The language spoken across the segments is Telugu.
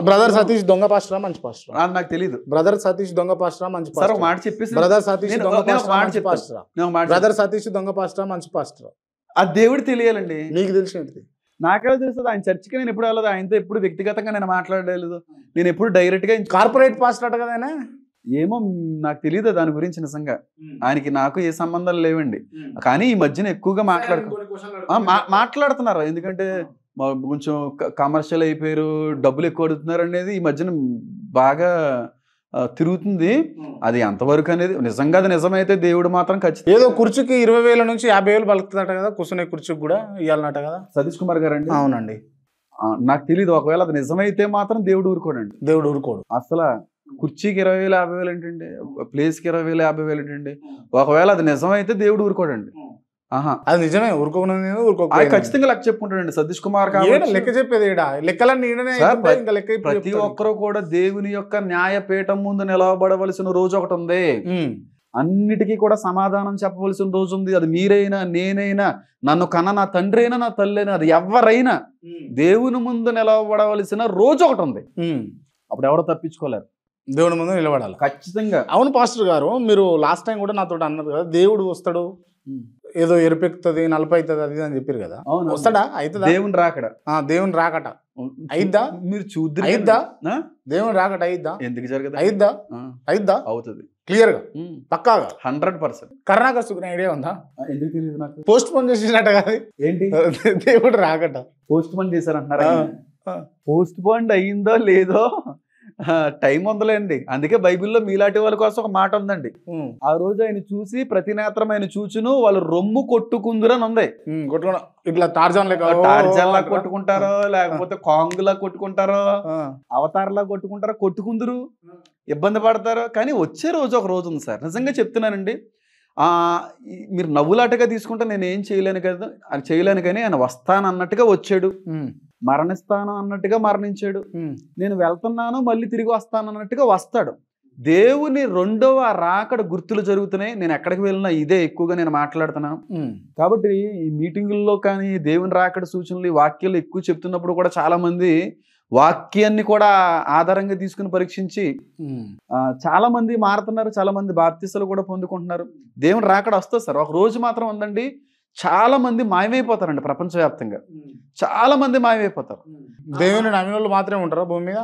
బ్రదర్ సతీష్ దొంగ పాస్టరా మంచి పాస్టరా? నాకు తెలియదు. బ్రదర్ సతీష్ దొంగ పాస్టరా మంచి సార్ ఒక మాట చెప్పేసి బ్రదర్ సతీష్ దొంగ పాస్టరా? బ్రదర్ సతీష్ దొంగ పాస్టరా మంచి పాస్టరా? ఆ దేవుడు తెలియాలండి. నీకు తెలిసినది నాకెలా తెలుస్తుంది? ఆయన చర్చికి నేను ఎప్పుడు వెళ్ళదు, ఆయనతో ఎప్పుడు వ్యక్తిగతంగా నేను మాట్లాడలేదు, నేను ఎప్పుడు డైరెక్ట్ గా. కార్పొరేట్ పాస్టర్ అట కదా ఆయన? ఏమో నాకు తెలియదు దాని గురించి నిజంగా. ఆయనకి నాకు ఏ సంబంధాలు లేవండి. కానీ ఈ మధ్యన ఎక్కువగా మాట్లాడుతున్నారు. ఎందుకంటే కొంచెం కమర్షియల్ అయిపోయారు, డబ్బులు ఎక్కువ అడుగుతున్నారు అనేది ఈ మధ్యన బాగా తిరుగుతుంది. అది ఎంతవరకు అనేది నిజంగా అది నిజమైతే దేవుడు మాత్రం ఖచ్చితంగా. ఏదో కుర్చీకి 20,000 నుంచి 50,000 పలుకుతుందట కదా, కూర్చునే కుర్చీకి కూడా ఇవ్వాలన్నట కదా సతీష్ కుమార్ గారు అండి? అవునండి. నాకు తెలియదు. ఒకవేళ అది నిజమైతే మాత్రం దేవుడు ఊరుకోడండి. దేవుడు ఊరుకోడు. అసలు కుర్చీకి 20,000 50,000 ఏంటండి? ప్లేస్కి 20,000 50,000 ఏంటండి? ఒకవేళ అది నిజమైతే దేవుడు ఊరుకోడండి. అది నిజమే. ఖచ్చితంగా లెక్క చెప్పుకుంటాడండి సతీష్ కుమార్. లెక్క చెప్పేది లెక్కలన్నీ ప్రతి ఒక్కరు కూడా దేవుని యొక్క న్యాయపీఠం ముందు నిలవబడవలసిన రోజు ఒకటి ఉంది. అన్నిటికీ కూడా సమాధానం చెప్పవలసిన రోజు ఉంది. అది మీరైనా నేనైనా నన్ను కన్న నా తండ్రి అయినా నా తల్లి అయినా అది ఎవరైనా దేవుని ముందు నిలవబడవలసిన రోజు ఒకటి ఉంది. అప్పుడు ఎవరో తప్పించుకోలేరు. దేవుని ముందు నిలబడాలి ఖచ్చితంగా. అవును పాస్టర్ గారు, మీరు లాస్ట్ టైం కూడా నాతో అన్నారు కదా, దేవుడు వస్తాడు, ఏదో ఎరుపెక్కుతుంది, నలుపైతుంది అది అని చెప్పారు కదా. వస్తాడా? అవుతుందా? దేవుని రాకడ. దేవుని రాకట అయిద్దా? మీరు చూద్దరు. అయిద్దా? దేవుని రాకట అయిద్దా? ఎందుకు జరగదు? అయిద్దా? అయిద్దా? అవుతుంది క్లియర్ గా, పక్కాగా 100%. కరుణాకర్ సుకునే ఐడియా ఉందా? ఎందుకు తెలియదు నాకు. పోస్ట్ పోన్ చేసినట్ట కదా. ఏంటి? దేవుడు రాకట పోస్ట్ పోన్ చేశారంటున్నారా? పోస్ట్ పోన్ అయ్యిందో లేదో టైం ఉందలేండి. అందుకే బైబిల్లో మీలాంటి వాళ్ళ కోసం ఒక మాట ఉందండి. ఆ రోజు ఆయన చూసి ప్రతి నేత్రం ఆయన చూచును వాళ్ళు రొమ్ము కొట్టుకుందురని ఉంది. ఇట్లా టార్జాన్ లా కొట్టుకుంటారో, లేకపోతే కాంగ్ లా కొట్టుకుంటారో, అవతార్ లా కొట్టుకుంటారో, కొట్టుకుందరు, ఇబ్బంది పడతారో. కానీ వచ్చే రోజు ఒక రోజు ఉంది సార్. నిజంగా చెప్తున్నానండి. మీరు నవ్వులాటగా తీసుకుంటే నేను ఏం చేయలేను కదా, అని చేయలేను. కానీ ఆయన వస్తానన్నట్టుగా వచ్చాడు, మరణిస్తాను అన్నట్టుగా మరణించాడు, నేను వెళ్తున్నాను మళ్ళీ తిరిగి వస్తాను అన్నట్టుగా వస్తాడు. దేవుని రెండవ రాకడ గుర్తులు జరుగుతున్నాయి. నేను ఎక్కడికి వెళ్ళినా ఇదే ఎక్కువగా నేను మాట్లాడుతున్నాను. కాబట్టి ఈ మీటింగుల్లో కానీ దేవుని రాకడ సూచనలు, ఈ వాక్యాలు ఎక్కువ చెప్తున్నప్పుడు కూడా చాలా మంది వాక్యాన్ని కూడా ఆధారంగా తీసుకుని పరీక్షించి చాలా మంది మారుతున్నారు, చాలా మంది బాప్తిసాలు కూడా పొందుకుంటున్నారు. దేవుని రాకడ వస్తుంది సార్. ఒక రోజు మాత్రం ఉందండి, చాలా మంది మాయమైపోతారండి. ప్రపంచవ్యాప్తంగా చాలా మంది మాయమైపోతారు. దేవుని నమ్మిన వాళ్ళు మాత్రమే ఉంటారు భూమి మీద.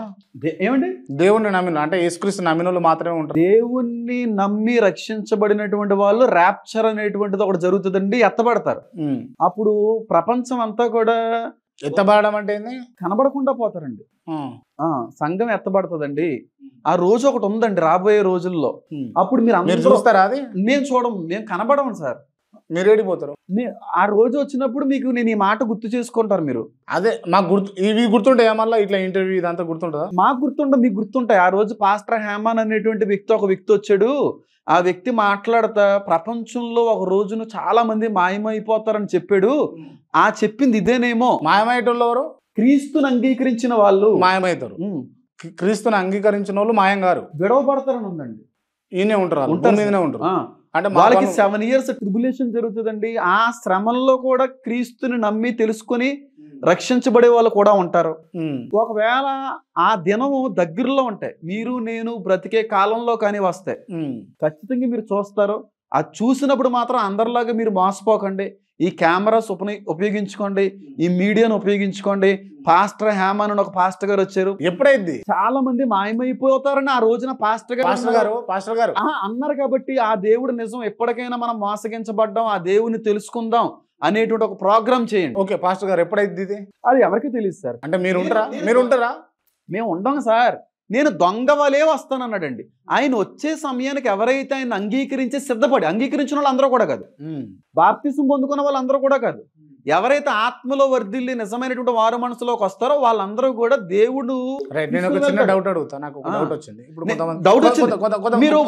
ఏమండి? దేవుణ్ణి నమ్మిన అంటే యేసుక్రీస్తు నమ్మిన వాళ్ళు మాత్రమే ఉంటారు. దేవుణ్ణి నమ్మి రక్షించబడినటువంటి వాళ్ళు ర్యాప్చర్ అనేటువంటిది ఒకటి జరుగుతుందండి, ఎత్తబడతారు. అప్పుడు ప్రపంచం అంతా కూడా ఎత్తబడడం అంటే కనబడకుండా పోతారండి. సంఘం ఎత్తబడుతుందండి. ఆ రోజు ఒకటి ఉందండి రాబోయే రోజుల్లో. అప్పుడు మీరు చూస్తారా? అది మేము చూడము, మేము కనబడము సార్. మీరు ఏడిపోతారు. ఆ రోజు వచ్చినప్పుడు మీకు నేను ఈ మాట గుర్తు చేసుకుంటారు మీరు. అదే మాకు గుర్తు, ఇవి గుర్తుంటాయా? మళ్ళీ ఇట్లా ఇంటర్వ్యూ ఇదంతా గుర్తుంటుందా? మాకు గుర్తుండవు, మీకు గుర్తుంటాయి. ఆ రోజు పాస్టర్ హేమాన్ అనేటువంటి ఒక వ్యక్తి వచ్చాడు. ఆ వ్యక్తి మాట్లాడతా ప్రపంచంలో ఒక రోజును చాలా మంది మాయమైపోతారని చెప్పాడు. ఆ చెప్పింది ఇదేనేమో. మాయమయ్యేటోళ్ళు ఎవరు? క్రీస్తుని అంగీకరించిన వాళ్ళు మాయమవుతారు. క్రీస్తుని అంగీకరించిన వాళ్ళు మాయం గారు విడవబడతారని ఉందండి. ఈయనే ఉంటారు, ఉంటారు. అంటే వాళ్ళకి 7 years ట్రిబులేషన్ జరుగుతుందండి. ఆ శ్రమంలో కూడా క్రీస్తుని నమ్మి తెలుసుకొని రక్షించబడే వాళ్ళు కూడా ఉంటారు. ఒకవేళ ఆ దినము దగ్గరలో ఉంటాయి, మీరు నేను బ్రతికే కాలంలో కానీ వస్తాయి, ఖచ్చితంగా మీరు చూస్తారు. అది చూసినప్పుడు మాత్రం అందరిలాగా మీరు మోసపోకండి. ఈ కెమెరాస్ ఉపయోగించుకోండి, ఈ మీడియాను ఉపయోగించుకోండి. పాస్టర్ హేమాన్ అని ఒక పాస్టర్ గారు వచ్చారు. ఎప్పుడైంది చాలా మంది మాయమైపోతారని ఆ రోజున పాస్టర్ గారు అన్నారు. కాబట్టి ఆ దేవుడు నిజం, ఎప్పటికైనా మనం మోసగించబడ్డాం, ఆ దేవుని తెలుసుకుందాం అనేటువంటి ఒక ప్రోగ్రామ్ చేయండి. ఓకే పాస్టర్ గారు, ఎప్పుడైతే ఇది అది ఎవరికి తెలియదు సార్. అంటే మీరు ఉంటారా? మేము ఉండం సార్. నేను దొంగ వలే వస్తానన్నాడండి. ఆయన వచ్చే సమయానికి ఎవరైతే ఆయన అంగీకరించిన వాళ్ళు అందరూ కూడా కాదు, బాప్తిసం పొందుకున్న వాళ్ళందరూ కూడా కాదు, ఎవరైతే ఆత్మలో వర్ధిల్లి నిజమైనటువంటి వారు మనసులోకి వస్తారో వాళ్ళందరూ కూడా దేవుడు. డౌట్ అడుగుతా, నాకు డౌట్ వచ్చింది. మీరు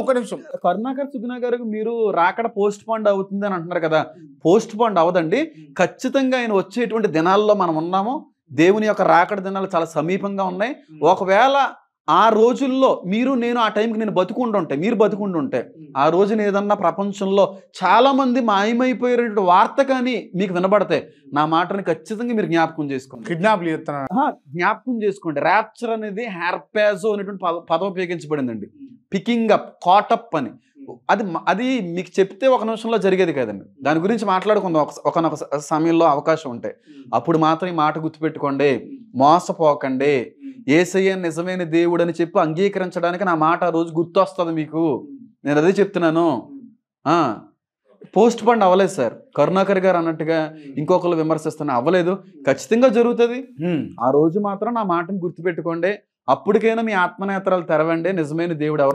కరుణాకర్ సుగుణ గారు మీరు రాకడ పోస్ట్ పోండ్ అవుతుంది అని అంటున్నారు కదా. పోస్ట్ పోండ్ అవదండి, ఖచ్చితంగా ఆయన వచ్చేటువంటి దినాల్లో మనం ఉన్నాము. దేవుని యొక్క రాకడ దినాలు చాలా సమీపంగా ఉన్నాయి. ఒకవేళ ఆ రోజుల్లో నేను ఆ టైంకి నేను బతుకుంటుంటే, మీరు బతుకుంటుంటే, ఆ రోజున ఏదన్నా ప్రపంచంలో చాలామంది మాయమైపోయేటువంటి వార్త కానీ మీకు వినబడతాయి, నా మాటని ఖచ్చితంగా మీరు జ్ఞాపకం చేసుకోండి. కిడ్నాప్లు చేస్తున్నారు. జ్ఞాపకం చేసుకోండి. ర్యాప్చర్ అనేది హ్యార్పాజో అనేటువంటి పదం ఉపయోగించబడిందండి. పికింగ్ అప్, కాటప్ అని. అది మీకు చెప్తే ఒక నిమిషంలో జరిగేది కదండి. దాని గురించి మాట్లాడుకుందాం ఒకనొక సమయంలో అవకాశం ఉంటే. అప్పుడు మాత్రం ఈ మాట గుర్తుపెట్టుకోండి, మోసపోకండి. యేసయ్య నిజమైన దేవుడు అని చెప్పి అంగీకరించడానికి నా మాట ఆ రోజు గుర్తొస్తుంది మీకు. నేను అదే చెప్తున్నాను. పోస్ట్ పండ్ అవ్వలేదు సార్. కరుణాకర్ గారు అన్నట్టుగా ఇంకొకరు విమర్శిస్తున్నా అవ్వలేదు. ఖచ్చితంగా జరుగుతుంది. ఆ రోజు మాత్రం నా మాటను గుర్తుపెట్టుకోండి. అప్పటికైనా మీ ఆత్మనేత్రాలు తెరవండి. నిజమైన దేవుడు ఎవరు